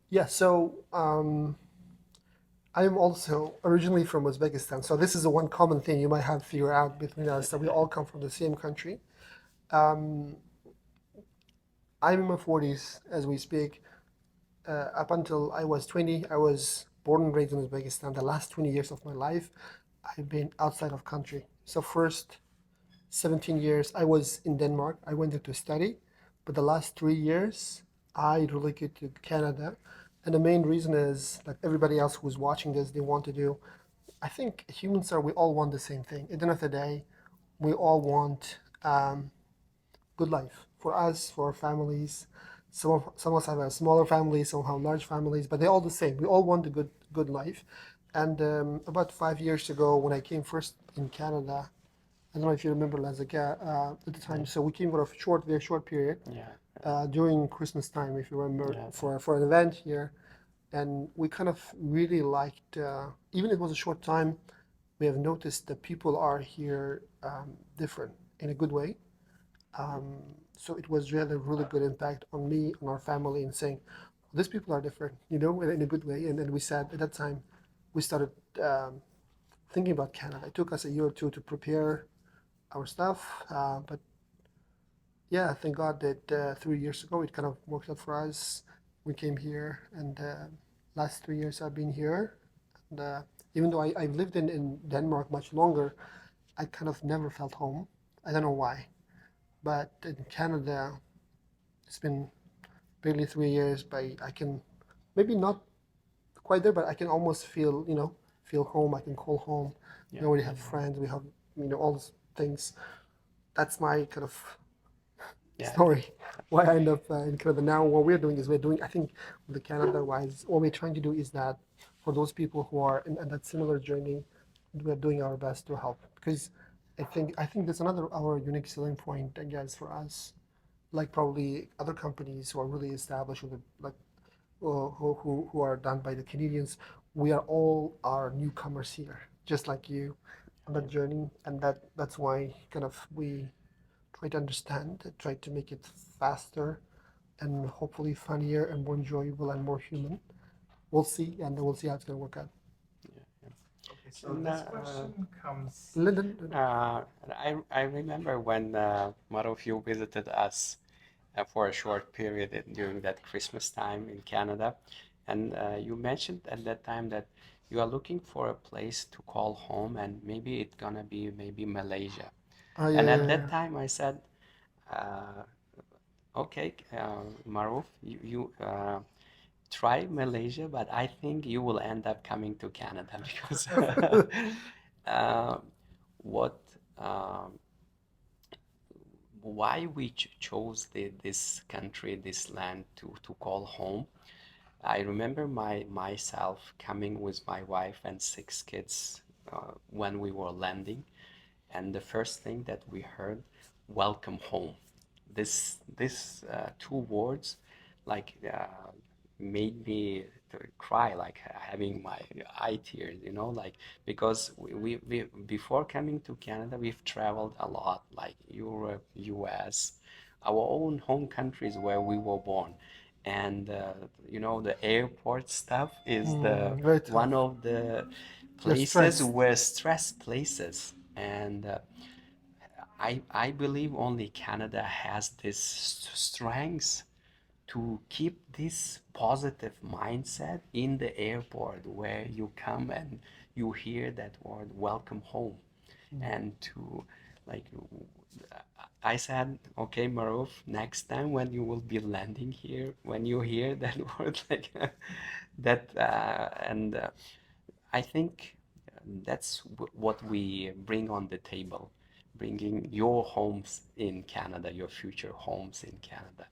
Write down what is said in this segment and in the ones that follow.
Yeah, so I'm also originally from Uzbekistan. So this is the one common thing you might have figured out between us that we all come from the same country. Um, I'm in my 40s as we speak. Up until I was 20, I was born and raised in Uzbekistan. The last 20 years of my life, I've been outside of country. So first 17 years, I was in Denmark. I went there to study, but the last 3 years, I relocated to Canada. And the main reason is like everybody else who's watching this, they want to do. I think humans are, we all want the same thing. At the end of the day, we all want good life for us, for our families. Some of us have a smaller families, some have large families, but they're all the same. We all want a good life. And about 5 years ago, when I came first in Canada, I don't know if you remember, Lazaka, at the time. Yeah, So we came for a short, very short period yeah, during Christmas time, if you remember, yeah, for an event here, and we kind of really liked. Even if it was a short time, we have noticed that people are here different in a good way. Um, so it was really a really good impact on me, on our family, in saying, these people are different, in a good way. And then we said at that time, we started thinking about Canada. It took us a year or two to prepare our stuff, but yeah, thank God that 3 years ago it kind of worked out for us. We came here, and last 3 years I've been here. And even though I've lived in Denmark much longer, I kind of never felt home. I don't know why, but in Canada, it's been barely 3 years, but I can maybe not quite there, but I can almost feel home. I can call home. We yeah, already yeah, have friends. We have all these things. That's my kind of yeah, story. Why I end up in Canada now. What we're doing is I think, with the Canada wise, what we're trying to do is that for those people who are in that similar journey, we're doing our best to help because I think that's another our unique selling point, I guess, for us. Like probably other companies who are really established with like who are done by the Canadians. We are all are newcomers here, just like you, on yeah, that journey, and that's why kind of we try to understand, try to make it faster and hopefully funnier and more enjoyable and more human. We'll see, and then we'll see how it's going to work out. yeah, yeah. Okay, so And this question comes. Lyndon, I remember when Maruf, you visited us for a short period during that Christmas time in Canada, and you mentioned at that time that you are looking for a place to call home, and maybe it's gonna be maybe Malaysia. oh yeah, And yeah, at yeah. that time, I said, uh, okay, Maruf, you try Malaysia, but I think you will end up coming to Canada because uh, what um, why we chose this country, this land to call home. I remember myself coming with my wife and 6 kids when we were landing, and the first thing that we heard, "Welcome home." This two words, like made me to cry, like having my eye tears, like because we before coming to Canada, we've traveled a lot, like Europe, US, our own home countries where we were born. And the airport stuff is the Very tough. one of the You're places stressed. where stress places. And I believe only Canada has this strength to keep this positive mindset in the airport where you come and you hear that word welcome home. And to like I said, okay, Maruf, next time when you will be landing here, when you hear that word, like that, and I think that's what we bring on the table, bringing your homes in Canada, your future homes in Canada,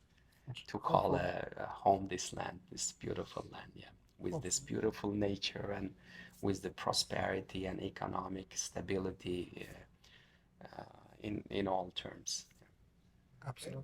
to call Hopefully. a home this land, this beautiful land, yeah, with this Hopefully. beautiful nature and with the prosperity and economic stability in all terms. Absolutely.